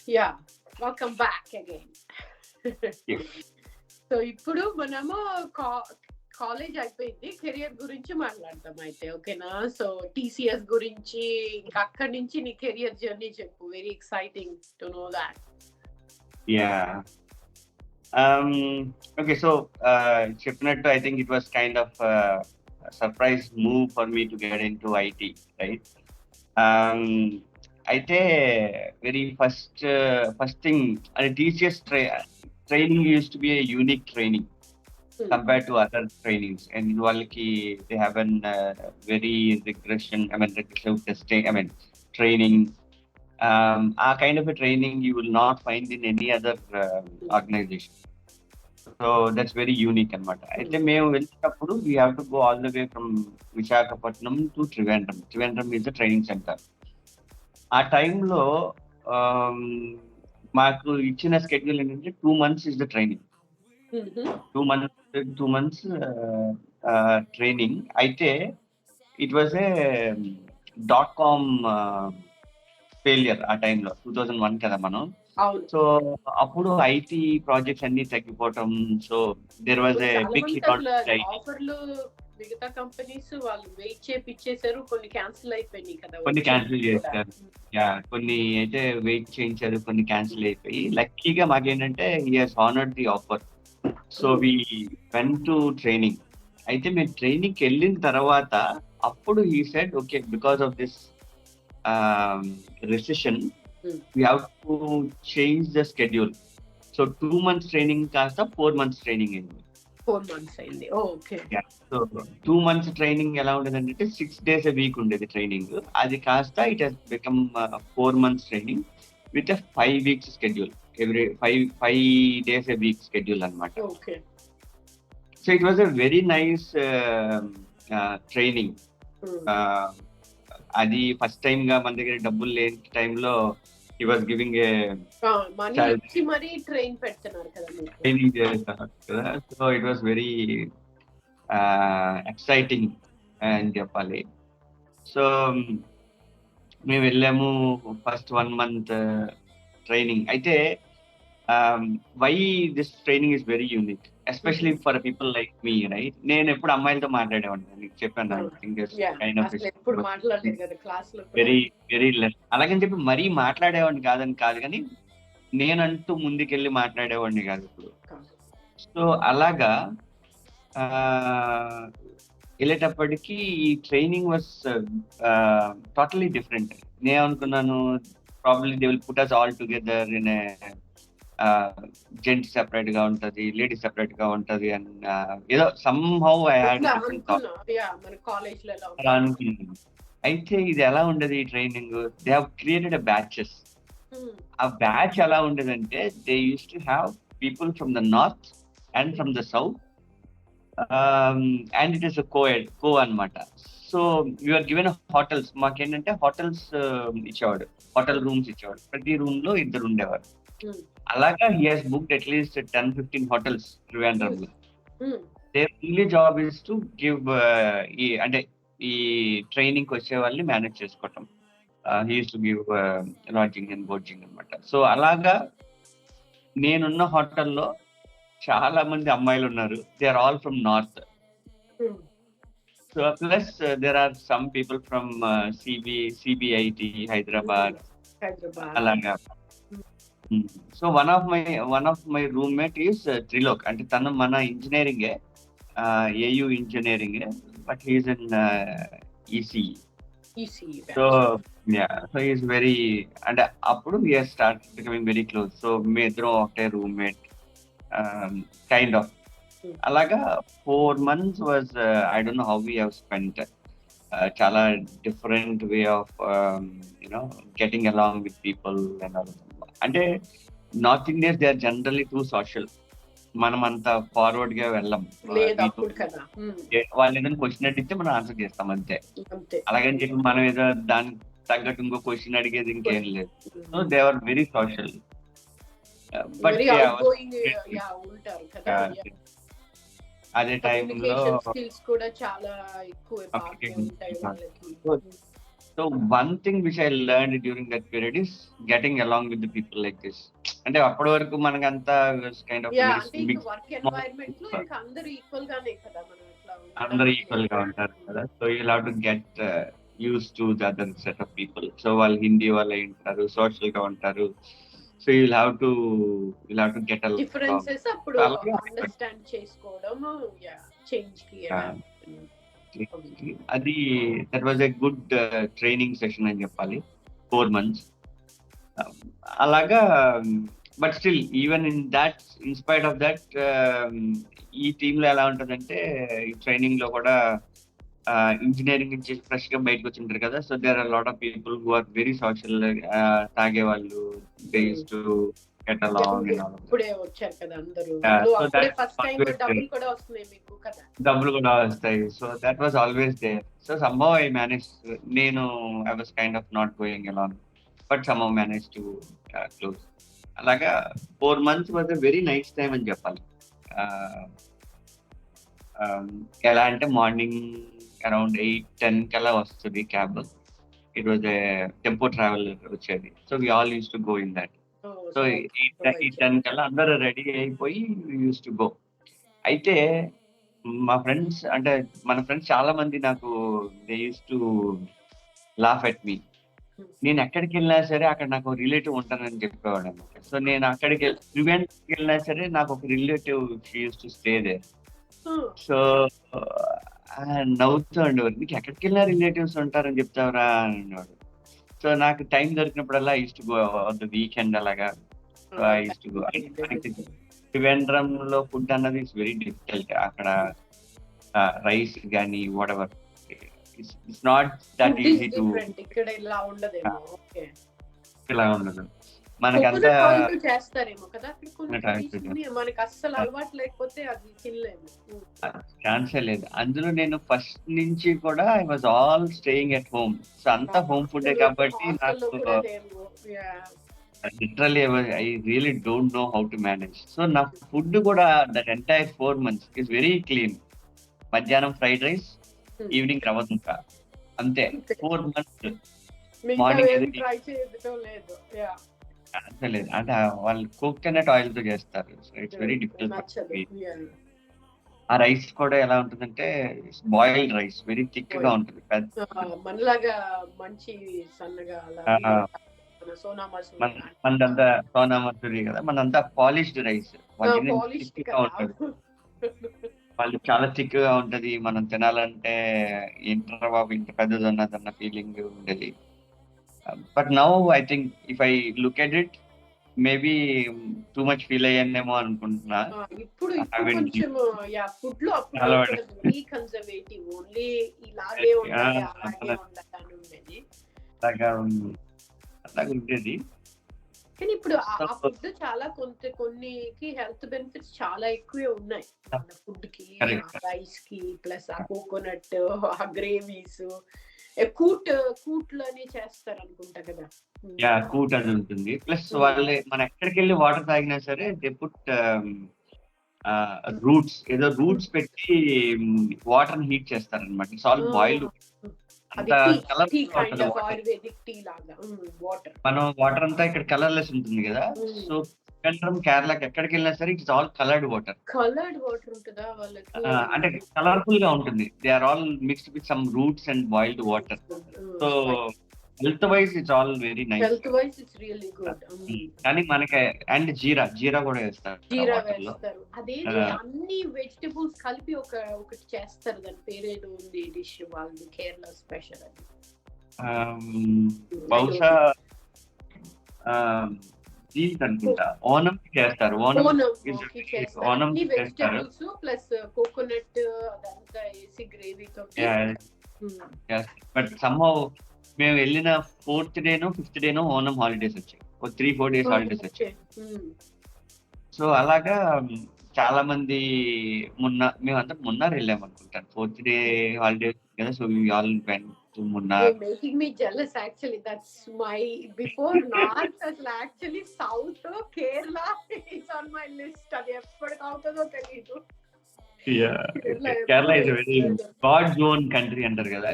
Yeah, welcome back again. Yeah. So ఇప్పుడు మనము college అయిపోయింది, కెరియర్ గురించి మాట్లాడదాం అయితే, ఓకేనా? సో టీసీఎస్ గురించి, ఇంకా అక్కడి నుంచి నీ కెరియర్ జర్నీ చెప్పు. Very exciting to know that. Yeah. Okay, so Chipnet, I think it was kind of a surprise move for me to get into IT, right? Um, అయితే very first thing, and TCS training used to be a unique training compared to other trainings, and వాళ్ళకి they have an very regressive testing, training. A kind of a training you will not find in any other organization. So that's very unique అనమాట. అయితే మేము వెళ్ళినప్పుడు we have to go all the way from Visakhapatnam to Trivandrum. Trivandrum is the training center. ఆ టైంలో మాకు ఇచ్చిన schedule ఏంటంటే 2 months is the training. 2 months training. అయితే it was a .com failure ఆ టైంలో, 2001 కదా మనం. సో అప్పుడు ఐటీ ప్రాజెక్ట్స్ అన్ని తగ్గిపోవటం. So there was a big hit on ఆఫర్లు. మిగతా కంపెనీస్ వాళ్ళు వెయిట్ చేపించేశారు, కొన్ని క్యాన్సిల్ అయిపోయినాయి కదా. కొన్ని క్యాన్సిల్ చేశారు, కొన్ని అయితే వెయిట్ చేయించారు, కొన్ని క్యాన్సిల్ అయిపోయి. లక్కీగా మాకేంటంటే he has honoured the offer. So we went to training. అయితే మేము ట్రైనింగ్కి వెళ్ళిన తర్వాత అప్పుడు he said okay, because of this recession, we have to change the schedule. So 2 months training కాస్త 4 months training అయింది. 4 months అయింది. ఓకే. సో 2 months ట్రైనింగ్ ఎలా ఉండేదంటే 6 days a week ఉండేది ట్రైనింగ్. అది కాస్త it has become 4 months training with 5 weeks schedule. Every 5 days a week schedule అనమాట. Okay. So it was a very nice training. అది first time గా మన దగ్గర డబ్బులు లేని టైంలో he was giving a training పెడుతున్నారు కదా. So it was very exciting అని చెప్పాలి. సో మేము వెళ్ళాము ఫస్ట్ 1 month ట్రైనింగ్. అయితే why this training is very unique, especially for people like me, right? నేను ఎప్పుడు అమ్మాయిలతో మాట్లాడేవాడిని, నీకు చెప్పాను. Very very less. అలాగని చెప్పి మరీ మాట్లాడేవాడిని కాదని కాదు, కానీ నేనంటూ ముందుకెళ్ళి మాట్లాడేవాడిని కాదు ఇప్పుడు. సో అలాగా వెళ్ళేటప్పటికి ఈ ట్రైనింగ్ వాజ్ టోటలీ డిఫరెంట్. నేను అనుకున్నాను probably they will put us all together in gents separate గా ఉంటది, లేడీస్ సెపరేట్ గా ఉంటది అని ఏదో సమ్హౌ ఐ హాడ్ అనుకున్నాను. అయితే ఇది ఎలా ఉండదు ఈ training? They have created batches. ఆ బ్యాచ్ ఎలా ఉండేదంటే they use to have people from the north and from the south, and it is కో అనమాట. So you're given hotels. మాకేంటంటే హోటల్స్ ఇచ్చేవాడు, హోటల్ రూమ్స్ ఇచ్చేవాడు. ప్రతి రూమ్ లో 2 ఉండేవారు. అలాగా he has booked at least 10-15 hotels ట్రివాండ్రంలో. Their only job is to give అంటే ఈ ట్రైనింగ్ కి వచ్చే వాళ్ళని మేనేజ్ చేసుకోవటం. He use to give lodging and boarding అనమాట. సో అలాగా నేనున్న హోటల్లో చాలా మంది అమ్మాయిలు ఉన్నారు. They are all from north. So plus there are some people from CBIT Hyderabad అలాగా. So one of my roommate is Trilok. అంటే తను మన ఇంజనీరింగే, ఏయూ ఇంజనీరింగే, but he's in ECE. So so is very, అంటే అప్పుడు we have start becoming very close. So మీ ఇద్దరం ఒకటే రూమ్మేట్ కైండ్ ఆఫ్. అలాగా 4 months was, I don't no how we have spent. చాలా different way of getting along with people and all. అంటే north Indians they are generally too social. మనం అంత forward గా వెళ్ళం. వాళ్ళు ఏదైనా క్వశ్చన్ అడిగితే మనం ఆన్సర్ చేస్తాం అంతే. అలాగని చెప్పి మనం ఏదో దానికి తగ్గట్టు ఇంకో క్వశ్చన్ అడిగేది ఇంకేం లేదు. So they are very social. But అదే టైంలో So one thing which I learned during that period is getting along with the people like this. అంటే అప్పటి వరకు మనకంతా కైండ్ ఆఫ్ వెరీ అంటే ఇంకా బిగ్ వర్క్ ఎన్వైరన్మెంట్ లో ఇంకా అందరూ ఈక్వల్ గానే కదా మనం ఇట్లా అందరూ ఉండడానికి ఈక్వల్ గా ఉంటారు కదా. So you have to get use to the other set of people. So వాళ్ళు హిందీ వాళ్ళు ఉంటారు, సోషల్ గా ఉంటారు. So you have to get along. Differences అప్పుడు అండర్స్టాండ్ చేసుకోవడం చేంజ్ కి అది that was a good training session అని చెప్పాలి, 4 months. అలాగా. But still even in spite of that, ఈ టీమ్ లో ఎలా ఉంటుందంటే ఈ ట్రైనింగ్ లో కూడా ఇంజనీరింగ్ నుంచి ఫ్రెష్ గా బయటకు వచ్చింటారు కదా. So there are lot of people who are very social. తాగే వాళ్ళు, they use to get along and all. ఇప్పుడే వచ్చారు కదా అందరూ, అప్పుడే ఫస్ట్ టైం డబ్బులు కూడా వస్తున్నాయి మీకు కదా. డబ్బులు కూడా వస్తాయి. So that was always there. So somehow I managed. నేను I was kind of not going along, but somehow managed to close. అలాగా 4 months was a very nice time అని చెప్పాలి. ఎలా అంటే మార్నింగ్ అరౌండ్ 8-10 కల్లా వస్తుంది cab. It was a tempo traveller వచ్చేది. So we all use to go in that. So 8-10 కల్లా అందరూ రెడీ అయిపోయి యూస్ టు గో. అయితే మా ఫ్రెండ్స్, అంటే మన ఫ్రెండ్స్ చాలా మంది నాకు they use to laugh at me. నేను ఎక్కడికి వెళ్ళినా సరే అక్కడ నాకు ఒక రిలేటివ్ ఉంటానని చెప్పేవాడు అనమాట. సో నేను అక్కడికి త్రివేంద్రంకి వెళ్ళినా సరే నాకు ఒక relative she use to stay there. So నవ్వుతూ ఉండేవారు, నీకు ఎక్కడికి వెళ్ళినా రిలేటివ్స్ ఉంటారని చెప్తావరా అని అన్నాడు. సో నాకు టైం దొరికినప్పుడల్లా I use to go on the weekend అలాగా. So I use to go. త్రివేంద్రంలో ఫుడ్ అన్నది ఇట్స్ వెరీ డిఫికల్ట్. అక్కడ రైస్ కానీ whatever, it's not that easy to. ఇక్కడ ఇలా ఉండదేమో. ఓకే, ఇలా ఉండదు. మనకంతా చేస్తారేమో కదా మనకి అస్సలు అలవాటు లేకపోతే అది తినలేము, ఛాన్సే లేదు. అందులో నేను ఫస్ట్ నుంచి కూడా I was all staying at home. So అంతా హోమ్ ఫుడ్ కాబట్టి నాకు literally I really don't know how to manage. So నా ఫుడ్ కూడా that entire 4 months is very clean. మధ్యాహ్నం ఫ్రైడ్ రైస్, ఈవినింగ్ రవ్వ దుంక, అంతే. 4 months మార్నింగ్ లేదు. అంటే వాళ్ళు కోకోనట్ ఆయిల్ తో చేస్తారు. So it's very difficult. ఆ రైస్ కూడా ఎలా ఉంటుందంటే బాయిల్డ్ రైస్, వెరీ థిక్ గా ఉంటుంది. మనలాగా మంచి సన్నగా మనంతా సోనా మసూరి కదా, మనంతా పాలిష్డ్ రైస్. వాళ్ళు చాలా థిక్ గా ఉంటది. మనం తినాలంటే ఏంట్రా బాబు ఇంత పెద్దది ఉన్నదన్న ఫీలింగ్ ఉండేది. But now I think if I look at it, maybe too much feel అయ్యానేమో అనుకుంటున్నా. ఇప్పుడు కొంచెం ఫుడ్ లో కన్జర్వేటివ్ ఓన్లీ ఇలాగే ఉండేది. కానీ ఇప్పుడు ఆ ఫుడ్ చాలా కొన్నికి హెల్త్ బెనిఫిట్స్ చాలా ఎక్కువే ఉన్నాయి. ఫుడ్ కి, రైస్ కి, ప్లస్ ఆ కోకోనట్, ఆ గ్రేవీస్, కూట్లని చేస్తారు అనుకుంటా కదా. కూట్ అది ఉంటుంది. ప్లస్ వాళ్ళే మనం ఎక్కడికి వెళ్ళి వాటర్ తాగినా సరే దే పుట్ రూట్స్, ఏదో రూట్స్ పెట్టి వాటర్ హీట్ చేస్తారు అనమాట. It's all boiled. మనం వాటర్ అంతా ఇక్కడ కలర్లెస్ ఉంటుంది కదా. సో కేరళకి ఎక్కడికి వెళ్ళినా సరే ఇట్స్ ఆల్ కలర్డ్ వాటర్. ఉంటుందా వాళ్ళకి? అంటే కలర్ఫుల్ గా ఉంటుంది. They are all mixed with some roots and boiled water. So health wise it's all very nice. Health wise it's really good. కానీ మనకి అండ్ జీరా కూడా వేస్తారు. అదేంటి అన్ని వెజిటబుల్స్ కలిపి ఒకటి చేస్తారు, దాని పేరేదో ఉంది డిష్ వాళ్ళది, కేరళ స్పెషల్ అది. బహుశా దీనికి అనుకుంటా ఓనం చేస్తారు. ఓనం వెజిటబుల్స్ ప్లస్ కోకోనట్ అదంతా వేసి గ్రేవీతో. బట్ సమ్హౌ మేము వెళ్ళిన 4th డేనో 5th డేనో ఓనం హాలిడేస్ వచ్చాయి. 3-4 days హాలిడేస్ వచ్చాయి. సో అలాగా చాలా మంది మేమంతా మున్నార్ వెళ్ళాము అనుకుంటాను. 4th day హాలిడేస్ కదా. So we all went to Munnar. Making me jealous actually. That's my before north as actually south Kerala is on my list. అది ఎప్పటికి అవుతుందో తెలీదు. Kerala is very God's own country అంటారు కదా,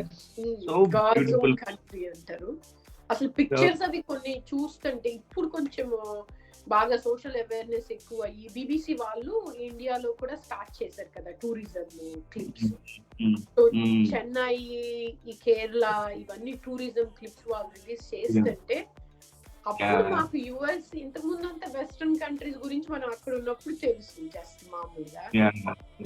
so God's beautiful. Own country అంటారు. అసలు pictures అవి కొన్ని చూస్తుంటే ఇప్పుడు కొంచెం బాగా సోషల్ అవేర్నెస్ ఎక్కువ అయ్యి బీబీసీ వాళ్ళు ఇండియాలో కూడా స్టార్ట్ చేశారు కదా టూరిజం క్లిప్స్. సో చెన్నై, ఈ కేరళ ఇవన్నీ టూరిజం క్లిప్స్ వాళ్ళు రిలీజ్ చేస్తుంటే అప్పుడు మాకు యుఎస్ ఇంతకు ముందు అంతా వెస్ట్రన్ కంట్రీస్ గురించి మనం అక్కడ ఉన్నప్పుడు తెలుసు జస్ట్ మామూలుగా.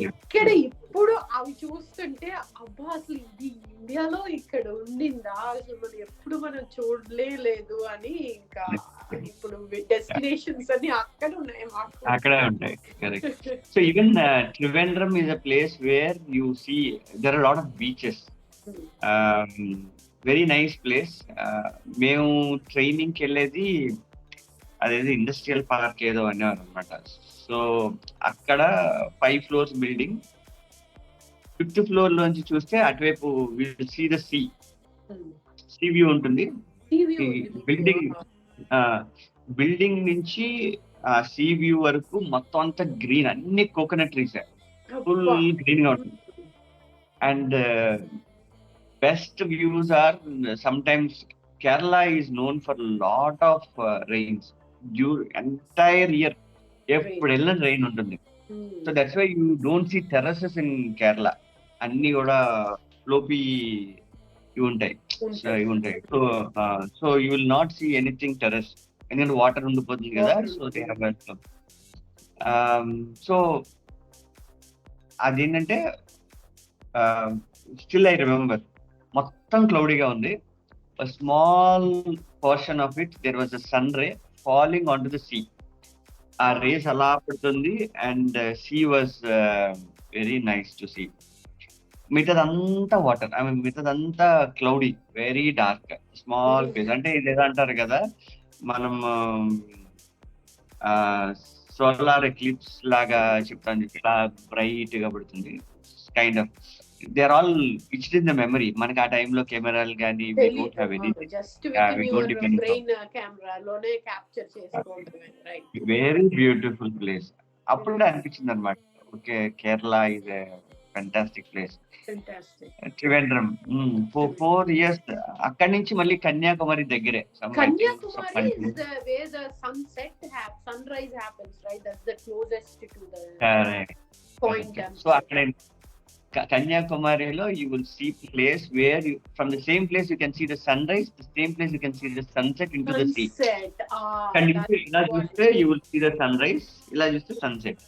ఇక్కడ ఇప్పుడు అవి చూస్తుంటే అబ్బా అసలు ఇది ఇండియాలో ఇక్కడ ఉండిందా, అసలు మనం ఎప్పుడు మనం చూడలేదు అని. ఇంకా ఇప్పుడు డెస్టినేషన్స్ అన్ని అక్కడ ఉన్నాయి, అక్కడే ఉంటాయి. Correct. So even Trivandrum is a place where you see there are lot of beaches. Very nice place. మేము ట్రైనింగ్కి వెళ్ళేది అదేదో ఇండస్ట్రియల్ పార్క్ ఏదో అనేవారు అనమాట. సో అక్కడ 5 floors బిల్డింగ్, 5th floor లోంచి చూస్తే అటువైపు will see the sea view ఉంటుంది. బిల్డింగ్ నుంచి సీ వ్యూ వరకు మొత్తం అంతా గ్రీన్, అన్ని కోకోనట్ ట్రీస్, ఫుల్ గ్రీన్ గా ఉంటుంది. And best views are sometimes Kerala is known for a lot of rains during entire year. ఎప్పుడెల్లా rain ఉంటుంది. So that's why you don't see terraces in Kerala. అన్ని కూడా sloppy ఉంటాయి. So you will not see anything terrace, ఎందుకంటే water ఉండిపోతుంది కదా. So they have so అదేంటంటే still I remember మొత్తం క్లౌడీగా ఉంది. Small portion of it there was a sun ray falling on to the sea. ఆ రేస్ అలా పడుతుంది and sea was very nice to see. మిగతాదంతా వాటర్, ఐ మీన్ మిగతాదంతా cloudy, very dark, small place. అంటే ఇదేదో అంటారు కదా మనం సోలార్ ఎక్లిప్స్ లాగా చెప్తాను, ఇలా బ్రైట్ గా పడుతుంది. Kind of they are all it's in the memory. మనకి ఆ టైంలో కెమెరాలు కానీ we don't have anything, we don't depend కెమెరాలోనే క్యాప్చర్ చేసుకోవడమే. Right, very beautiful place. అప్పుడు అనిపించింది అనమాట, okay Kerala is a fantastic place. Trivandrum 4 years. అక్కడి నుంచి మళ్ళీ కన్యాకుమారి దగ్గరే. Kanyakumari is where the sunrise happens, right? That's the closest to the point. So అక్కడ కన్యాకుమారిలో you will see place where you, from the same place you can see the sunrise, the same place you can see the sunset into the sea. ఇలా చూస్తే you will see the sunrise, ఇలా చూస్తే sunset.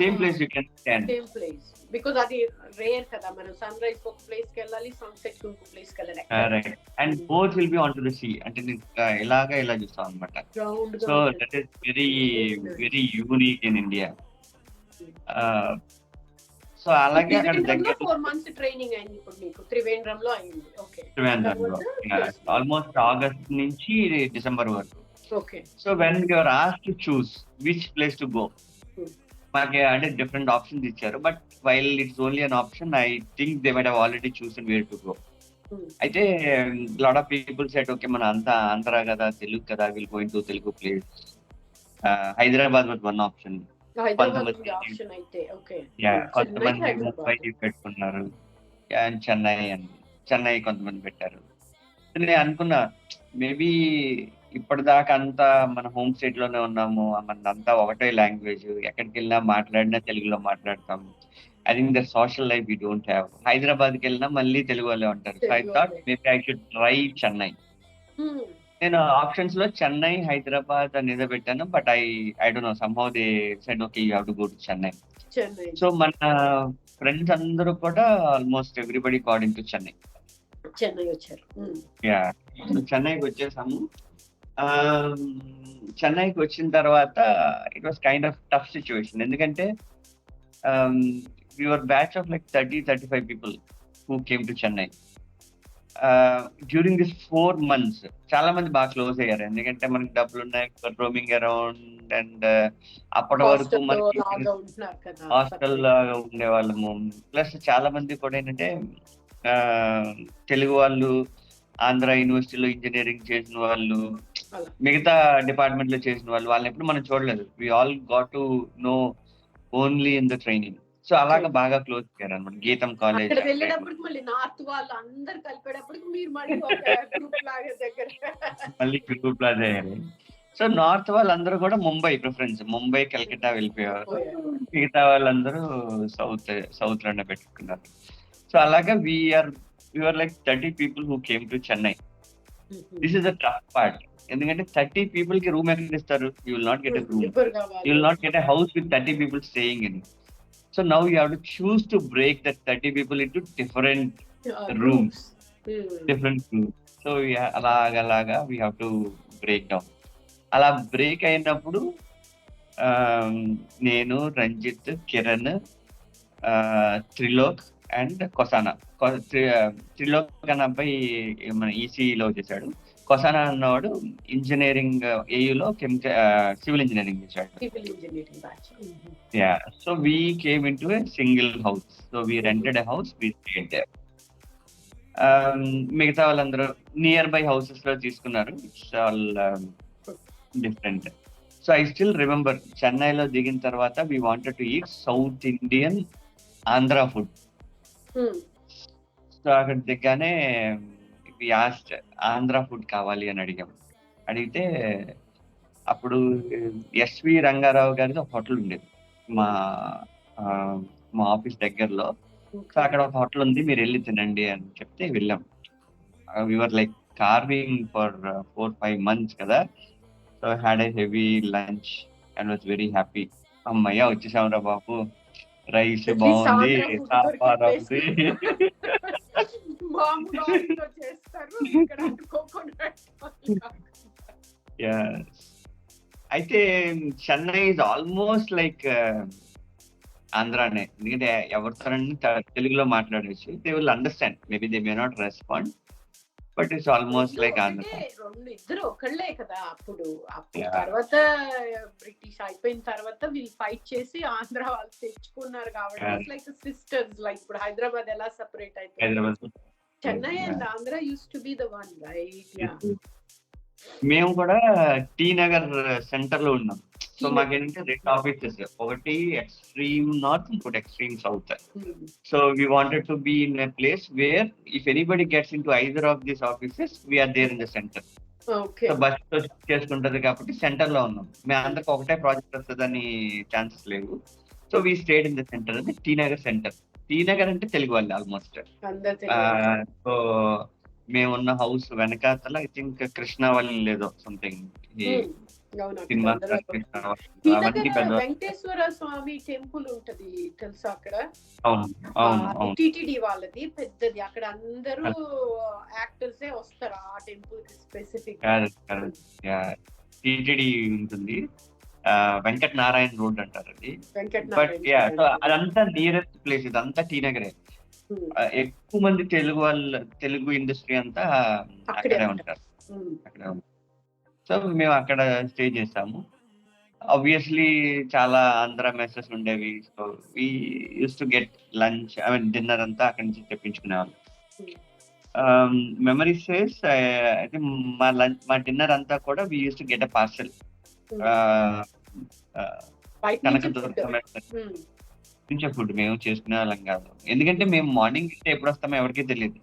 Same place you can stand. Same place. Because అది rare కదా, మనం sun rise ఒక place కి వెళ్ళాలి, సన్సెట్ కి ఇంకో ప్లేస్ కి వెళ్ళాలి. Right. And both will be onto the sea. అంటే ఇలాగా ఇలా చూస్తాం అన్నమాట. So that is very very unique in India. So అలాగే అక్కడ దగ్గర 4 months ట్రైనింగ్ అయింది ఇప్పుడు మీకు త్రివేంద్రంలో అయింది. ఓకే, త్రివేంద్రంలో ఆల్మోస్ట్ ఆగస్ట్ నుంచి డిసెంబర్ వరకు. Okay. So when you are asked to choose which place to go, మాకు అంటే డిఫరెంట్ ఆప్షన్స్ ఇచ్చారు. But while it's only an option, I think they might have already chosen where to go. అయితే lot of people set okay మన అంతా ఆంధ్ర కదా, తెలుగు కదా, will going to Telugu place. Hyderabad was one option. కొంతమంది ముంబై పెట్టుకున్నారు, చెన్నై కొంతమంది పెట్టారు. నేను అనుకున్నా మేబీ ఇప్పటిదాకా అంతా మన హోమ్ స్టేట్ లోనే ఉన్నాము, మనదంతా ఒకటే లాంగ్వేజ్, ఎక్కడికి వెళ్ళినా మాట్లాడినా తెలుగులో మాట్లాడతాం. I think that social life we don't have. హైదరాబాద్కి వెళ్ళినా మళ్ళీ తెలుగు వాళ్ళే ఉంటారు. So I thought maybe I should try Chennai. నేను ఆప్షన్స్ లో చెన్నై, హైదరాబాద్ అనేది పెట్టాను. But I don't know, somehow they said okay you have to go to Chennai. So మన ఫ్రెండ్స్ అందరూ కూడా almost everybody got into Chennai. Yeah, చెన్నైకి వచ్చేసాము. చెన్నైకి వచ్చిన తర్వాత it was kind of tough situation. ఎందుకంటే we were batch of like 30-35 people who came to Chennai. During this 4 months చాలా మంది బాగా క్లోజ్ అయ్యారు, ఎందుకంటే మనకి డబ్బులు ఉన్నాయి, రోమింగ్ అరౌండ్. అండ్ అప్పటి వరకు మనకి హాస్టల్ లాగా ఉండేవాళ్ళము. ప్లస్ చాలా మంది కూడా ఏంటంటే తెలుగు వాళ్ళు, ఆంధ్ర యూనివర్సిటీలో ఇంజనీరింగ్ చేసిన వాళ్ళు, మిగతా డిపార్ట్మెంట్ లో చేసిన వాళ్ళు, వాళ్ళని ఎప్పుడు మనం చూడలేదు. We all got to know only in the training. So అలాగా బాగా క్లోజ్ అయ్యారు అనమాట. గీతం కాలేజ్ అక్కడ వెళ్ళేటప్పటికి మళ్ళీ నార్త్ వాళ్ళు అందరు కలిపేటప్పటికి మీరు మళ్ళీ ఒక గ్రూప్ లాగా దగ్గర మళ్ళీ గ్రూప్ లాగా అయ్యారు. సో నార్త్ వాళ్ళందరూ కూడా ముంబై ప్రిఫరెన్స్, ముంబై కలకత్తా వెళ్ళిపోయేవారు. మిగతా వాళ్ళందరూ సౌత్ లోనే పెట్టుకున్నారు. సో అలాగా we are like 30 people who came to Chennai. This is the tough part. ఎందుకంటే 30 people కి రూమ్ ఎక్కడ ఇస్తారు? You will not get a room, you will not get a house with 30 people staying in. So now you have to choose to break that 30 people into different rooms, different rooms. So yeah, అలాగా we have to break down. అలా break అయినప్పుడు నేను, Ranjith, Kiran, Trilok and కొసానా. Trilok అన్న అబ్బాయి మన ఈసీలో చేశాడు. కొసానా అన్నవాడు engineering ఏయులో civil engineering చేశాడు. Yeah, so we came into a single house. So we rented a house, we stayed there. మిగతా వాళ్ళందరూ నియర్ బై హౌసెస్ లో తీసుకున్నారు. It's all different. So I still remember చెన్నైలో దిగిన తర్వాత we wanted to eat south Indian Andhra food. So అక్కడ దిగ్గానే we asked Andhra food కావాలి అని అడిగితే అప్పుడు ఎస్వి రంగారావు గారిది ఒక హోటల్ ఉండేది మా ఆఫీస్ దగ్గరలో. సో అక్కడ ఒక హోటల్ ఉంది, మీరు వెళ్ళి తినండి అని చెప్తే వెళ్ళాం. We were like craving for 4-5 months కదా. So had a heavy lunch and was very happy. అమ్మయ్య వచ్చేసాం రా బాబు, రైస్ బాగుంది, సాంబార్ ఉంది. అయితే చెన్నై ఇస్ ఆల్మోస్ట్ లైక్ ఆంధ్రానే. ఎందుకంటే ఎవరితోనైనా తెలుగులో మాట్లాడచ్చు, they will understand. Maybe they may not respond, but it's almost like Andhra. ఇద్దరు ఒకళ్ళే కదా అప్పుడు. తర్వాత బ్రిటిష్ అయిపోయిన తర్వాత వీళ్ళు ఫైట్ చేసి ఆంధ్ర వాళ్ళు తెచ్చుకున్నారు కాబట్టి లైక్ సిస్టర్స్. లైక్ ఇప్పుడు హైదరాబాద్ ఎలా సెపరేట్ అయిపోయింది, Chennai and Andhra use to be the one, right? మేము కూడా టీ నగర్ సెంటర్ లో ఉన్నాం. సో మాకేంటంటే 2 ఆఫీసెస్, ఒకటి ఎక్స్ట్రీమ్ నార్త్, ఇంకోటి extreme south. So we wanted to be in a place where if anybody gets in to either of these offices we are there in the centre. So bus తో చేసుకుంటది కాబట్టి centre లో ఉన్నాం. మేము అందరికి ఒకటే ప్రాజెక్ట్ వస్తుందని ఛాన్సెస్ లేవు. So we stayed in the center, అది T Nagar center. T Nagar అంటే తెలుగు వాళ్ళు ఆల్మోస్ట్. సో మేమున్న హౌస్ వెనకాతల ఐ థింక్ కృష్ణావల్లి లేదో సంథింగ్ వెంకటేశ్వర స్వామి టెంపుల్ ఉంటది తెలుసా అక్కడ? టిటిడి వాళ్ళది పెద్దది. అక్కడ అందరూ యాక్టర్సే వస్తారు ఆ టెంపుల్ కి స్పెసిఫిక్. టిటిడి ఉంటుంది, వెంకట నారాయణ రోడ్ అంటారు అది. బట్ అదంతా నియరెస్ట్ ప్లేస్, ఇదంతా టీ నగరే. ఎక్కువ మంది తెలుగు ఇండస్ట్రీ అంతా అక్కడే ఉంటారు. సో మేము అక్కడ స్టే చేసాము. ఆబ్వియస్లీ చాలా ఆంధ్ర మెసెస్ ఉండేవి. So we use to get lunch, I mean dinner అంతా అక్కడి నుంచి తెప్పించుకునేవాళ్ళం. మెమరీ సేస్ అయితే మా డిన్నర్ అంతా కూడా we use to get a parcel. Kanakadurga నుంచే ఫుడ్ మేము చేసుకునే వాళ్ళం కాదు. ఎందుకంటే మేము మార్నింగ్ ఎప్పుడు వస్తామో ఎవరికీ తెలియదు.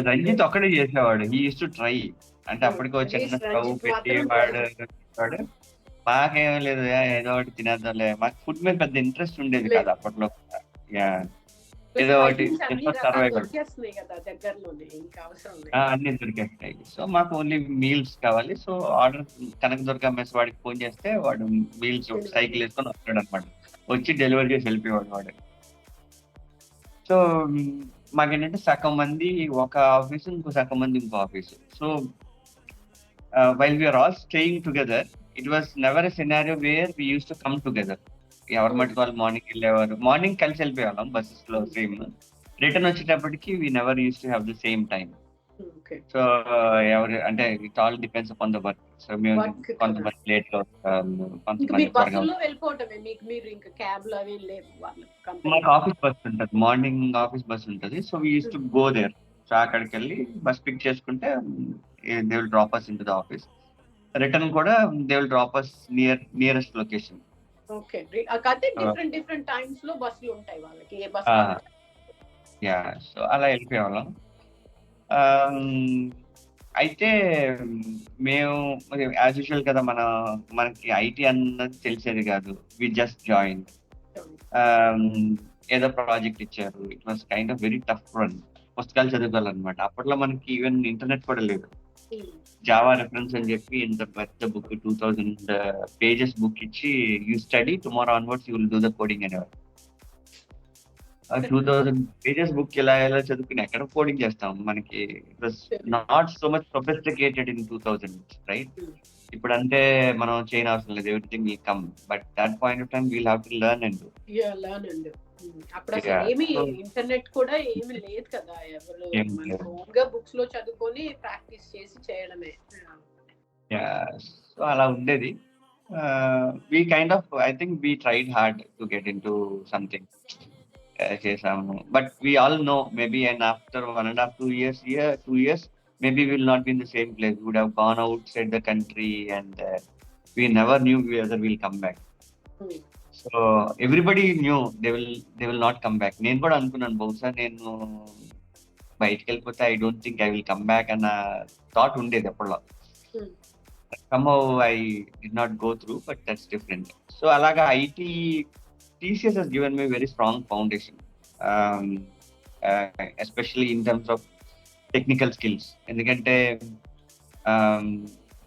రంజిత్ ఒక్కడే చేసేవాడు. He use to try. అంటే అప్పటికి చిన్న స్టవ్ పెట్టేవాడు. మాకేం లేదు, ఏదో ఒకటి తినేద్దాంలే. మాకు ఫుడ్ మీద పెద్ద ఇంట్రెస్ట్ ఉండేది కాదు అప్పట్లో. ఏదో ఒకటి అన్ని దొరికేస్తాయి. సో మాకు ఓన్లీ మీల్స్ కావాలి. సో ఆర్డర్ కనకదుర్గ మెస్ వాడికి ఫోన్ చేస్తే వాడు మీల్స్ సైకిల్ వేసుకొని వస్తాడు అనమాట. వచ్చి డెలివరీ చేసి వెళ్ళిపోయాడు వాడు. సో మాకేంటంటే సగం మంది ఒక ఆఫీసు, ఇంకో సగం మంది ఇంకో office. So while we are all staying together, it was never a scenario where we use to come together. ఎవరి మటుకు వాళ్ళు మార్నింగ్ వెళ్ళేవారు, మార్నింగ్ కలిసి వెళ్ళిపోయేవాళ్ళం బస్సెస్ లో. సేమ్ రిటర్న్ వచ్చేటప్పటికి we never use to have the same time. So ఎవరు అంటే it all depends upon the work. So మేము కొంతమంది లేట్ లో వస్తాము, కొంతమంది త్వరగా. మాకు ఆఫీస్ బస్ ఉంటుంది, మార్నింగ్ ఆఫీస్ బస్ ఉంటుంది. So we use to go there. So అక్కడికి వెళ్ళి బస్ పిక్ చేసుకుంటే they will drop us into the office. Return కూడా they will drop us nearest location. Okay. అదే డిఫరెంట్ టైమ్స్ లో బస్సులు ఉంటాయి వాళ్ళకి, ఏ బస్ యా. సో అలా వెళ్ళిపోయేవాళ్ళం. అయితే మేము యాజ్ యూజువల్ కదా, మనకి ఐటీ అన్నది తెలిసేది కాదు. వి జస్ట్ జాయిన్, ఏదో ప్రాజెక్ట్ ఇచ్చారు. It was kind of very tough run. పుస్తకాలు చదువుకోవాలన్నమాట. అప్పట్లో మనకి ఈవెన్ ఇంటర్నెట్ కూడా లేదు. జావా రెఫరెన్స్ అని చెప్పి ఇంత పెద్ద బుక్ 2000 పేజెస్ బుక్ ఇచ్చి, you study tomorrow onwards you will do the coding అనేవారు. 2000 పేజెస్ బుక్ ఇలా చదువుకుని ఎక్కడ కోడింగ్ చేస్తాం? మనకి it was not so much sophisticated in 2000, right? ఇప్పుడు అంటే మనం చేయని అవసరం లేదు, everything will come. But that point of time we'll have to learn and అప్పుడు అసలు ఏమి ఇంటర్నెట్ కూడా ఏమి లేదు కదా, ఎవరు ఓన్గా బుక్స్ లో చదువుకొని ప్రాక్టీస్ చేసి చేయడమే. సో అలా ఉండేది. We kind of, I think we tried hard to get in to something చేసాము. But we all know maybe and after 1.5 2 years maybe we will not be in the same place. We would have gone outside the country and we never knew whether we'll come back. So everybody knew they will not come back. నేను కూడా అనుకున్నాను, బహుశా నేను బయటికి వెళ్ళిపోతే I don't think I will come back అన్న thought ఉండేది అప్పట్లో. somehow I did not go through, but that's different. So అలాగా IT TCS has given me very strong foundation, especially in terms of technical skills. ఎందుకంటే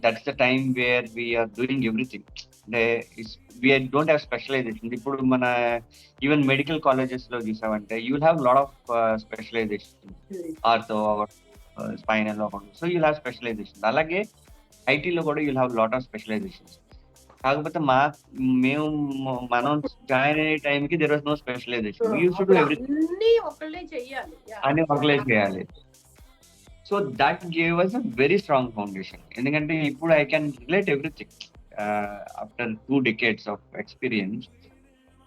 that's the time where we are doing everything. We don't have specialization. ఇప్పుడు మన even medical colleges లో చూసామంటే you will have lot of specialisation, ortho, spinal, so you will have specialisation. అలాగే ఐటీలో కూడా you will have lot of specialisations. కాకపోతే మనం join అయ్యే టైంకి there was no specialisation. You should do everything, అన్ని ఒకళ్ళే చేయాలి. So that gave us a very strong foundation. ఎందుకంటే ఇప్పుడు I can relate everything. After 2 decades of experience,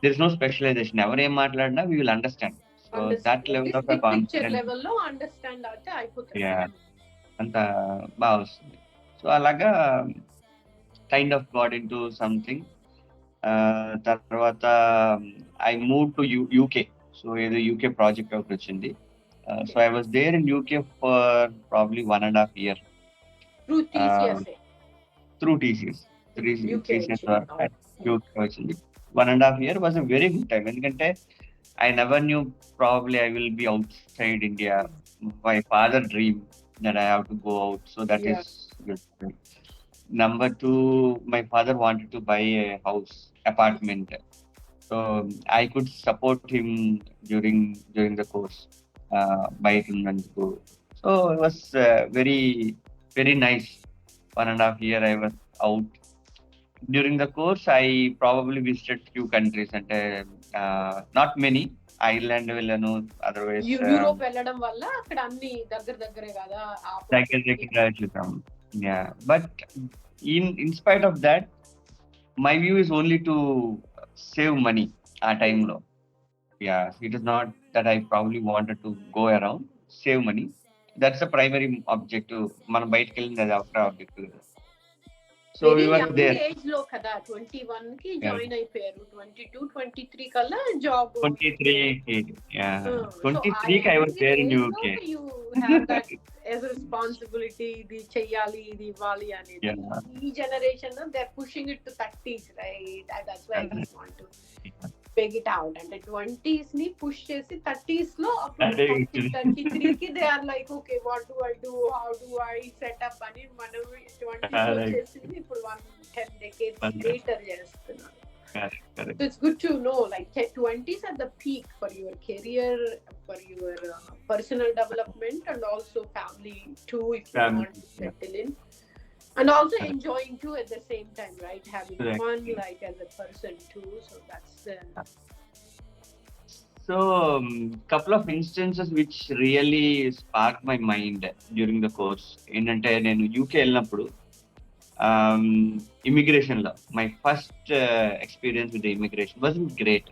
there is no specialization. ఎవరు ఏం మాట్లాడినా we will understand. So that level of confidence level లో understand అయితే అయిపోతుంది. అంత బాగా వస్తుంది. సో అలాగా kind of got in to something. తర్వాత I moved to UK. So ఏదో UK ప్రాజెక్ట్ ఒకటి వచ్చింది. So I was there in UK for probably 1.5 year. Through TCS? Through TCS. TCS UK వచ్చింది. 1.5 year was a very good time. ఎందుకంటే I never knew probably I will be outside India. My father dreamed that I have to go out. So that is good. Number 2, my father wanted to buy a house, apartment. So I could support him during the course. బయట ఉన్నందుకు. So it was very nice. 1.5 year I was out. During the course I probably visited few countries, అంటే not many. Ireland వెళ్ళాను, otherwise Europe వెళ్ళడం వల్ల అక్కడ అన్ని దగ్గరే కదా, దగ్గర చూసాం. But in spite of that, my view is only to save money ఆ టైంలో. It is not that I probably wanted to go around, save money. That's the primary objective. మనం బయటకు వెళ్ళింది అది after objective. So we were there. Age లో కదా 21 కి join అయిపోయారు, 22 23 కల్లా జాబ్. 23 కి I was there in UK. You have that as a responsibility, ఇది చెయ్యాలి, ఇది ఇవ్వాలి అనేది. ఈ generation they are pushing it to 30s, right? That's why I just want to peg it out. అంటే 20s ని పుష్ చేసి 30s లో అప్పుడు 33 కి they are like okay what do I do, how do I set up అని మనం 20s లో చేసింది ఇప్పుడు 10 decades later చేస్తున్నారు. So it's good to know, like 20s at the peak for your career, for your personal development, and also family too, if you want to settle in. And also enjoying too at the same time, right? Having fun, like as a person too. So that's so couple of instances which really sparked my mind during the course. ఏంటంటే నేను UK వెళ్ళినప్పుడు immigration లో my first experience with immigration wasn't great.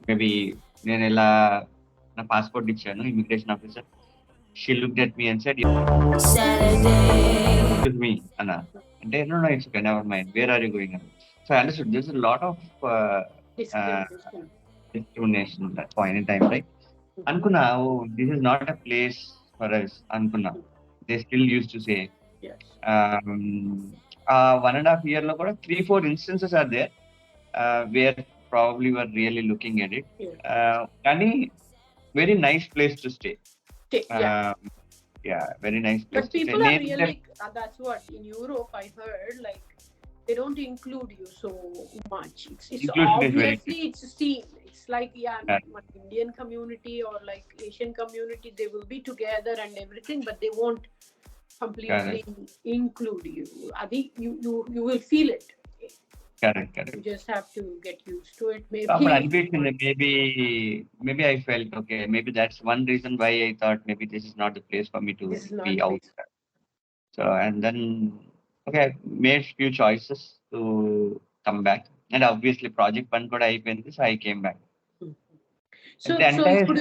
Maybe నేను ఇలా నా passport ఇచ్చాను, immigration officer She looked at me and said, Saturday. "Excuse me, Anna." And I, no, it's okay, never mind. Where are you going? So I understood there's a lot of Discrimination. discrimination at that point in time, right? Ankuna, oh, this is not a place for us. Ankuna. They still used to say. Yes. 1.5 year lo kuda 3-4 instances are there where probably were really looking at it. Yeah. Kani very nice place to stay. Yeah. Yeah, very nice place But to stay. people are really, that's what in Europe I heard, like they don't include you so much. It's Inclusion is very obviously it's seen. It's like one Indian community or like Asian community, they will be together and everything, but they won't completely include you. Adi, you will feel it. Correct. You just have to get used to it. Maybe I felt okay. Maybe that's one reason why I thought maybe this is not the place for me to be out. So and then okay, I made few choices to come back, and obviously project one kuda ayipindi, so I came back. So ఇప్పుడు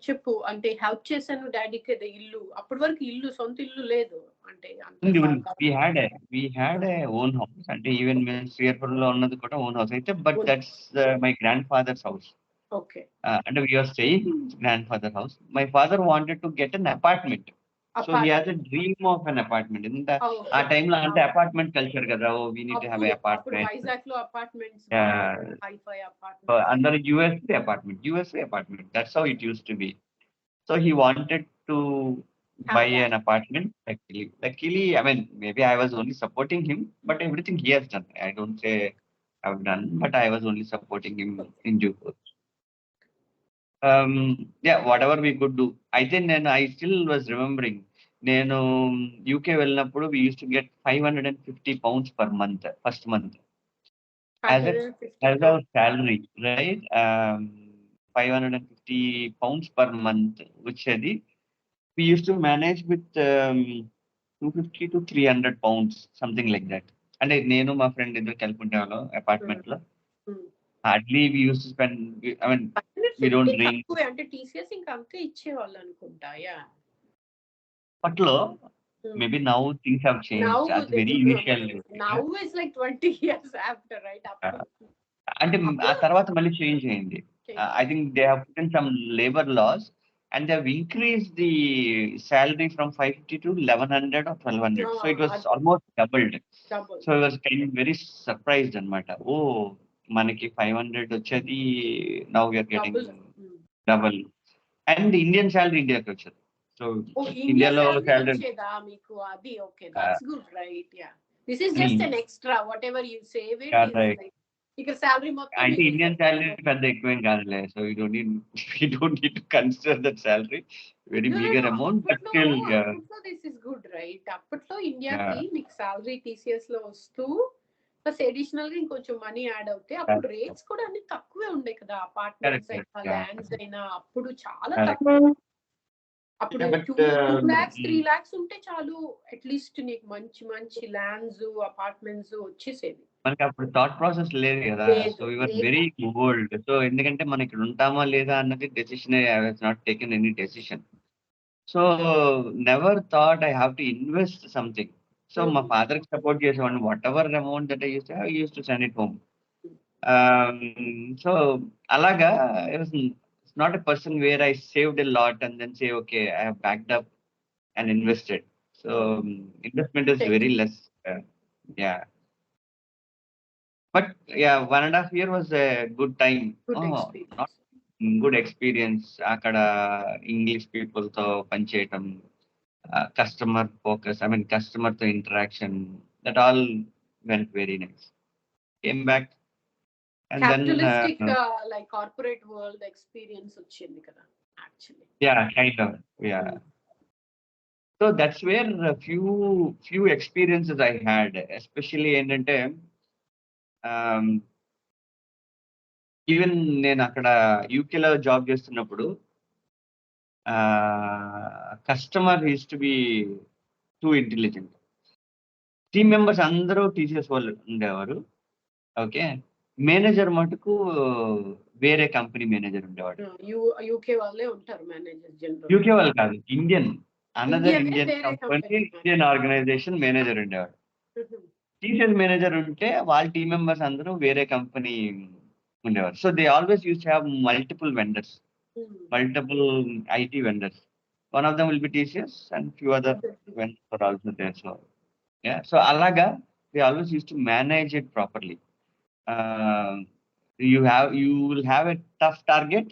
చెప్పు అంటే help చేశాను డాడీకి అదే ఇల్లు అప్పటి వరకు ఇల్లు సొంత ఇల్లు లేదు అంటే we had a own house అంటే ఈవెన్ మేము శ్రీహరిపురంలో ఉన్నది కూడా ఓన్ హౌస్ అయితే but that's my grandfather's house. Okay. And we are staying in grandfather house. My father wanted to get an apartment. So he has a dream of an apartment. In the time lo ante apartment culture kada, oh we need to have an apartment. Vizag lo apartments, hi-fi apartments. Under USA apartment. That's how it used to be. So he wanted to buy an apartment. Luckily, I mean, maybe I was only supporting him, but everything he has done. I don't say I've done, but I was only supporting him in due course. Yeah, whatever we could do. I still was remembering. నేను UK వెళ్ళినప్పుడు we used to get 550 pounds per month, first month. As our salary, right? 550 pounds per month, which we used to manage with 250 to 300 pounds, something like that. And నేను మా friend ఇద్దరు కలిపి ఉండేవాళ్ళం apartment లో. Hardly we used to spend, I mean, we don't drink. అంటే TCS ఇంకా అంతే ఇచ్చేవాళ్ళు అనుకుంటా. యా. అప్పట్లో maybe now things have changed. That's very initial. Now is like 20 years after, right? అంటే ఆ తర్వాత మళ్ళీ చేంజ్ అయింది. I think they have put in some labor laws and they have increased the salary from 550 to 1100 or 1200. So it was almost doubled. So I was kind of very surprised అనమాట. Oh, మనకి 500 వచ్చేది, now we are getting double. And Indian salary Indiaకి వచ్చేది. So ఇండియాలో salary వచ్చేదా మీకు? అది okay, that's good, right? Yeah, this is just an extra, whatever you save it is like ఇక్కడ salary మొత్తం అంటే ఇండియన్ salary పెద్ద ఎక్కువేం కాదులే. So we don't need to consider that salary very bigger amount, but still అప్పట్లో this is good, right? అప్పట్లో ఇండియాకి మీకు salary TCS లో వస్తూ ప్లస్ అడిషనల్ గా ఇంకొంచెం మనీ యాడ్ అవుతాయి. అప్పుడు రేట్స్ కూడా అన్ని తక్కువే ఉండే కదా, అపార్ట్మెంట్స్ అయినా ల్యాండ్స్ అయినా అప్పుడు చాలా తక్కువ. అప్పుడు 2 lakhs 3 lakhs ఉంటే చాలు, అట్లీస్ట్ నీకు మంచి మంచి ల్యాండ్స్ అపార్ట్మెంట్స్ వచ్చేసేది. మనకి అప్పుడు థాట్ ప్రాసెస్ లేదు కదా. So we were very old. So ఎందుకంటే మనం ఇక్కడ ఉంటామా లేదా అన్నది decision, I have not taken any decision. So never thought I have to invest something. So మా ఫాదర్ కి సపోర్ట్ చేసేవాడిని. Whatever amount that I use to send it home. So అలాగా it's not a person where I saved a lot and then say, okay, I have backed up and invested. So investment is very less. Yeah. But yeah, 1.5 year was a good time. Good experience. Akada English people to panchetam, customer focus, I mean customer to interaction, that all went very nice. Came back. And capitalistic then, like corporate world experience వచ్చింది కదా actually. Yeah, kind of. Yeah. So that's where a few experiences I had, especially ఏంటంటే even నేను అక్కడ యూకేలో job చేస్తున్నప్పుడు customer use to be too intelligent. Team members అందరూ TCS వాళ్ళు ఉండేవారు. ఓకే, మేనేజర్ మటుకు వేరే కంపెనీ మేనేజర్ ఉండేవాడు. యూకే వాళ్ళే ఉంటారు మేనేజర్ జనరల్. యూకే వాళ్ళు కాదు, ఇండియన్, అనదర్ ఇండియనే ఇండియన్ వేరే company, company Indian organisation manager ఉండేవాడు. టీసీఎస్ మేనేజర్ ఉంటే వాళ్ళ టీం మెంబర్స్ అందరూ వేరే కంపెనీ ఉండేవారు. So they always use to have multiple vendors, multiple IT vendors. One of them will be TCS and few other vendors are also there. So yeah, so alaga they always used to manage it properly. Uh, you will have a tough target,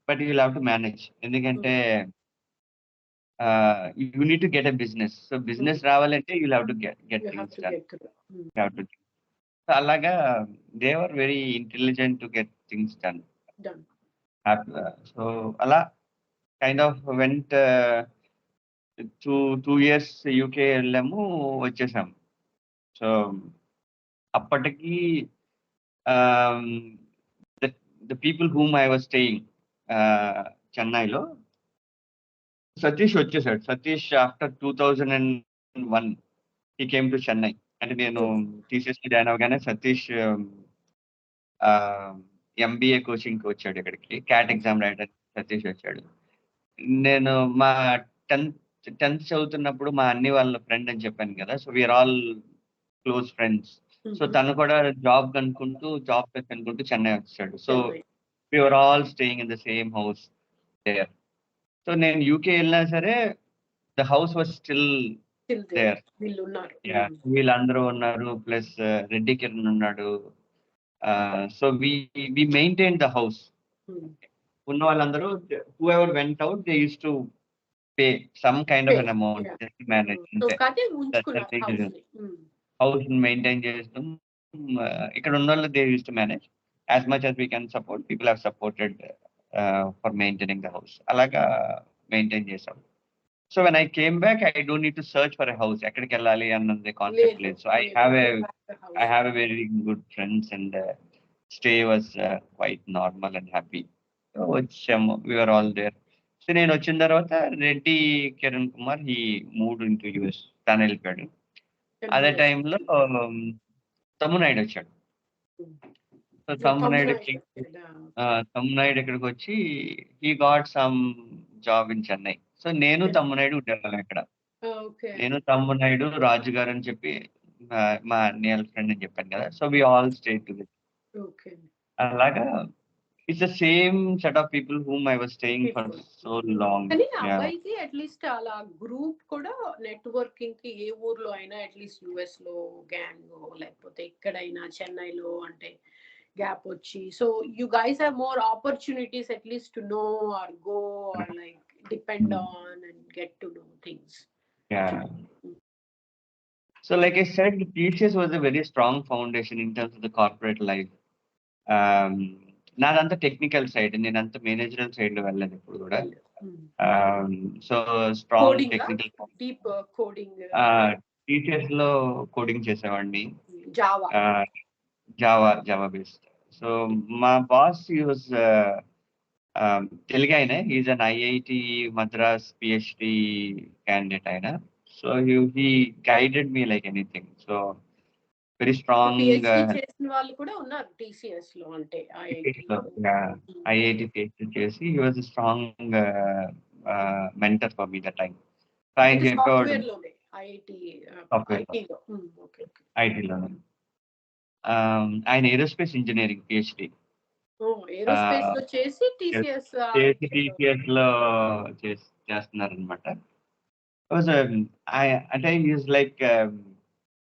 but you will have to manage. ఎందుకంటే you need to get a business. So business రావాలంటే you will have to get things done. You have to. So alaga they were very intelligent to get things done. So ala kind of went 2 years UK వెళ్ళాము, వచ్చేసాం. So అప్పటికి the people whom I was staying చెన్నైలో, సతీష్ వచ్చేసాడు. Satish after 2001 he came to Chennai. అంటే నేను TCS join అవగానే Satish MBA కోచింగ్కి వచ్చాడు ఇక్కడికి. క్యాట్ ఎగ్జామ్ రాయడానికి సతీష్ వచ్చాడు. నేను మా 10th చదువుతున్నప్పుడు మా అన్ని వాళ్ళ ఫ్రెండ్ అని చెప్పాను కదా. So we are all close friends. So తను కూడా జాబ్ కనుక్కుంటూ చెన్నై వచ్చాడు. So we are all staying in the same house there. So నేను యూకే వెళ్ళినా సరే the house was still there. వీళ్ళందరూ ఉన్నారు, ప్లస్ రెడ్డి కిరణ్ ఉన్నాడు. So we maintain the house. ఉన్న వాళ్ళందరూ who ever went out, they used to pay some kind of an amount just to manage. House maintain చేస్తాం. ఇక్కడ ఉన్న వాళ్ళు they used to manage as much as we can support. People have supported for maintaining the house. అలాగా maintain చేసాం. So when I came back, I don't need to search for a house. ఎక్కడికి వెళ్ళాలి అన్నది concept లేదు. So I have a very good friends and stay was quite normal and happy. వచ్చాము, we were all there. So నేను వచ్చిన తర్వాత Reddy Kiran Kumar he moved into US. తను వెళ్ళిపోయాడు. అదే టైంలో తమ్మునాయుడు వచ్చాడు. సో తమ్మునాయుడు ఇక్కడికి వచ్చి he got some job in Chennai. So నేను తమ్మునాయుడు ఉండేవాళ్ళం ఇక్కడ. నేను తమ్మునాయుడు రాజు గారు అని చెప్పి మా అన్నయ్య ఫ్రెండ్ అని చెప్పాను కదా. So we all stay together. అలాగా it's the same set of people whom I was staying for so long. కానీ అబ్బాయికి అట్లీస్ట్ అలా గ్రూప్ కూడా నెట్వర్కింగ్ కి ఏ ఊర్లో అయినా అట్లీస్ట్ యుఎస్ లో గ్యాంగ్ లేకపోతే ఎక్కడైనా చెన్నైలో అంటే గ్యాప్ వచ్చి, so you guys have more opportunities at least to know or go or like depend on and get to know things. So like I said, TCS was a very strong foundation in terms of the corporate life. నాదంతా technical side, నేను అంత managerial side లో వెళ్ళలేదు ఇప్పుడు కూడా. So strong technical. Teachers లో coding చేసేవాడిని, Java based. So మా బాస్ యూజ్ తెలుగు ఆయన, is an IIT Madras PhD candidate ఆయన. So he guided me like anything. So very strong. చేసిన వాళ్ళు కూడా ఉన్నారు TCS లో, అంటే ఐఐటి PhD చేసి he was a strong mentor for me that time. ఆయన చెప్పేవాడు ఐటీలో. ఆయన ఏరోస్పేస్ ఇంజనీరింగ్ PhD TCS లో చేస్తున్నారు అనమాట. అంటే ఈజ్ లైక్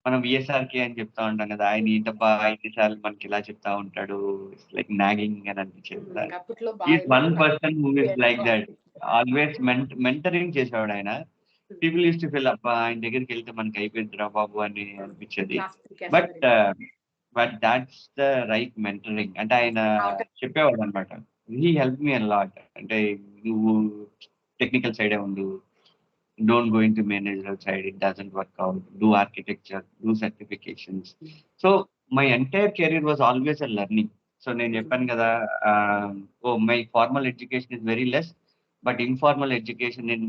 మనం VSRK అని చెప్తా ఉంటాం కదా, ఆయన ఏంటబ్బా 5 సార్లు మనకి ఇలా చెప్తా ఉంటాడు, లైక్ నాగింగ్ అని అనిపించేది. Is one person who is like that, always mentoring చేసేవాడు ఆయన. పీపుల్ యూస్ టు ఫీల్ అబ్బా ఆయన దగ్గరికి వెళ్తే మనకి అయిపోయిందిరా బాబు అని అనిపించేది. But that's the right mentoring. అంటే ఆయన చెప్పేవాడు అనమాట, he help me a lot. అంటే నువ్వు టెక్నికల్ సైడే ఉండు, don't go into managerial side, it doesn't work out, do architecture, do certifications. So my entire career was always a learning. So నేను చెప్పాను కదా, my formal education is very less, but informal education in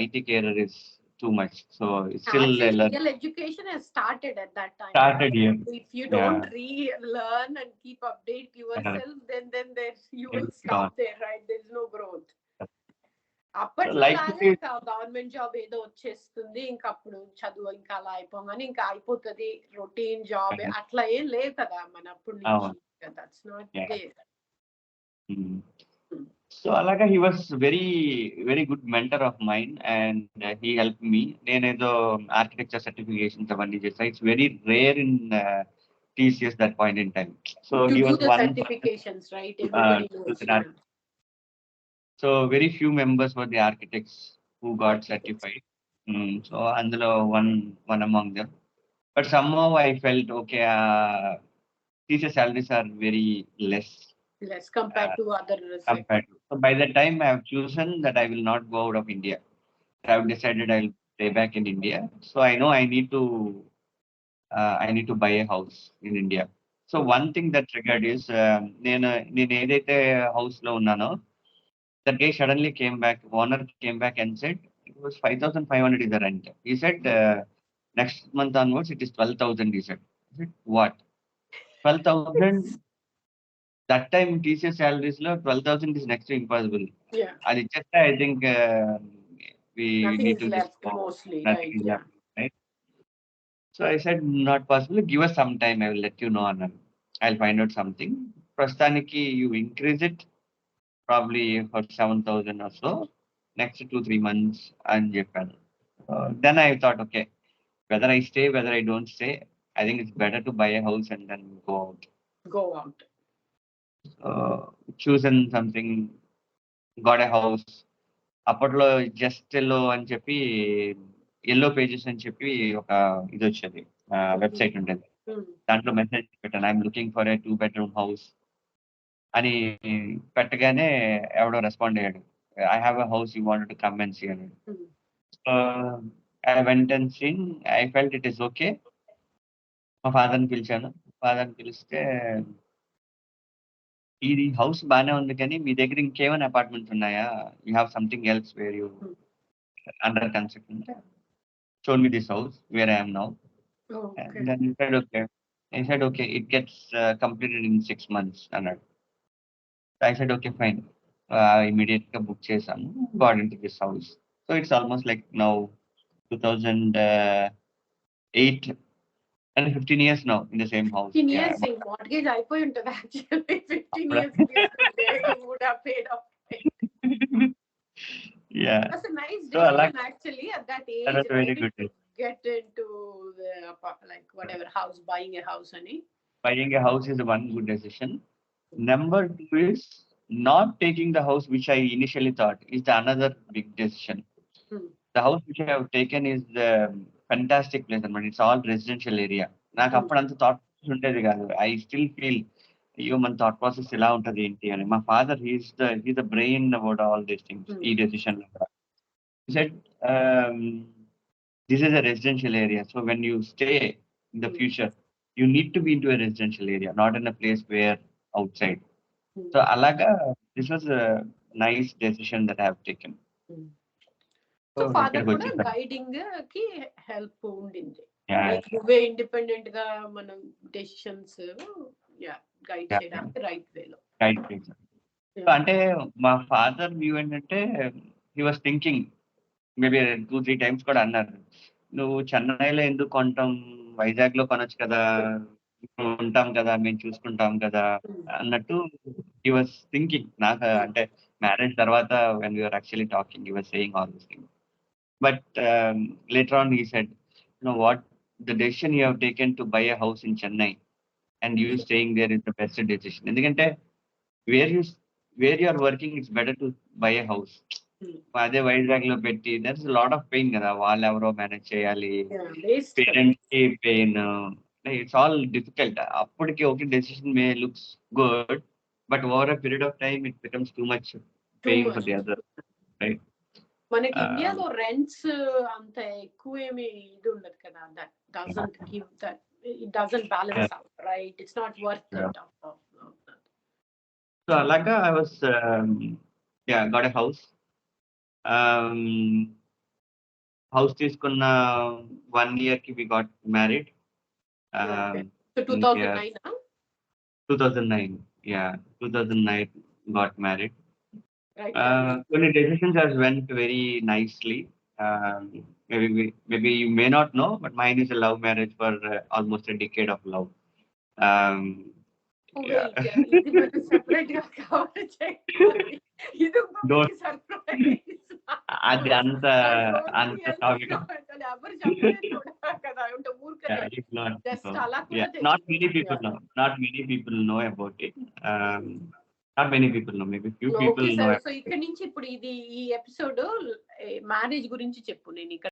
IT career is too much. So it's still real education has started at that time. Started here. If you don't relearn and keep update yourself, then you will stop there, right? There is no growth. అప్పట్లో లాగా government job ఏదో వచ్చేస్తుంది ఇంకా అప్పుడు చదువు ఇంకా అలా అయిపోగానే ఇంకా అయిపోతుంది రొటీన్ జాబ్ అట్లా ఏం లేదు కదా మన అప్పుడు నుంచి. That's not there. So అలాగా he was very very good mentor of mine and he helped me. నేనేదో architecture certifications అవన్నీ చేసా. It's very rare in TCS that point in time. So he was one certifications, right? Everybody knows. So very few members were the architects who got certified. So అందులో one among them. But somehow I felt okay. TCS salaries are very less compared to other. So by the time I have chosen that I will not go out of India, I have decided I'll stay back in India. So I know I need to buy a house in India. So one thing that triggered is నేను ఏదైతే house లో ఉన్నానో, that day suddenly owner came back and said it was 5,500 is the rent. He said next month onwards it is 12,000. He said, I said what? 12,000? That time TCS salaries lo 12,000 is next to impossible. Yeah. Adi just I think we nothing need is to left mostly, right? Yeah. Right. So I said not possible. Give us some time. I will let you know. I'll find out something. Prastaniki you increase it probably for 7,000 or so next 2-3 months and Japan. Then I thought, okay, whether I stay, whether I don't stay, I think it's better to buy a house and then go out. Chosen something, got a house. అప్పట్లో just yellow అని చెప్పి yellow pages అని చెప్పి ఒక ఇది వచ్చేది website ఉండేది. దాంట్లో మెసేజ్ పెట్టాను I'm looking for a 2-bedroom house అని పెట్టగానే ఎవడో రెస్పాండ్ అయ్యాడు, I have a house you want to come and see అని. I went and seen, I felt it is okay. మా ఫాదర్ని పిలిచాను. ఫాదర్ని పిలిస్తే ఇది హౌస్ బాగానే ఉంది కానీ మీ దగ్గర ఇంకేమైనా అపార్ట్మెంట్స్ ఉన్నాయా, you have something else where you under construction. Shown me this house where I am now. And then he said okay. I said okay, it gets completed in 6 months అన్నాడు. I said okay fine. Immediately book చేసాను, got into this house. So it's almost like now 2008 and 15 years now in the same house. 15 years mortgage అయిపోయి ఉంటుంది actually. 15 years you would have paid off. Yeah. That's a nice decision actually at that age. That was very good. Get into the like whatever house, buying a house ani. Buying a house is one good decision. Number 2 is not taking the house which I initially thought is another big decision. The house which I have taken is a fantastic place, but it's all residential area. నాకు అప్పుడు అంత thought process ఉండేది కాదు. I still feel అయ్యో మన thought process ఎలా ఉంటుంది ఏంటి అని. మా father he's the brain about all these things ఈ డెసిషన్ లో. He said this is a residential area, so when you stay in the future you need to be into a residential area, not in a place where outside. So alaga this was a nice decision that I have taken. So father కూడా guiding కి help ఉండింది. నువ్వే independent గా మనం decisions guide చేయడానికి right వేలో guide చేశారు. అంటే మా ఫాదర్ వ్యూ ఏంటంటే he was thinking maybe 2-3 times కూడా అన్నారు, నువ్వు చెన్నైలో ఎందుకు కొంటాం, వైజాగ్ లో కొనొచ్చు కదా, ఉంటాం కదా, మేము చూసుకుంటాం కదా అన్నట్టు హీ వాస్ థింకింగ్. నాకు అంటే మ్యారేజ్ తర్వాత when we were actually talking he was saying all these things. But later on he said, you know what, the decision you have taken to buy a house in Chennai and you staying there is the best decision. ఎందుకంటే where you are working it's better to buy a house. అదే వైజాగ్ లో పెట్టి that's lot of pain కదా, వాళ్ళు ఎవరో manage చేయాలి, parents కి pain, it's all difficult. అప్పటికి okay decision may looks good but over a period of time it becomes too much pain for the other, right? మనకి ఇండియాలో రెంట్స్ అంత ఎక్కువ ఏమి ఇది ఉండదు కదా, that doesn't give that, it doesn't balance out, right? It's not worth it. So అలాగా I was got a house. House తీసుకున్న 1 year కి we got married. Okay. So ఇంకా 2009 2009 2009 got married. right? కొన్ని decisions has went very nicely. Maybe you may not know, but mine is a love marriage for almost a decade of love. Um, yeah. Wait, ఇది మనం separate గా cover చేయాలి. ఇది ఒక Don't surprise. అది అంత topic. ఎవరు చెప్పలేదు కూడా కదా, అంటే ఊరికనే జస్ట్ అలా కూడా Not many people know about it. Not many people know. Maybe few people okay know. Sir. So ఇక్కడ నుంచి ఇప్పుడు ఇది ఈ ఎపిసోడ్ మ్యారేజ్ గురించి చెప్పు. నేను ఇక్కడ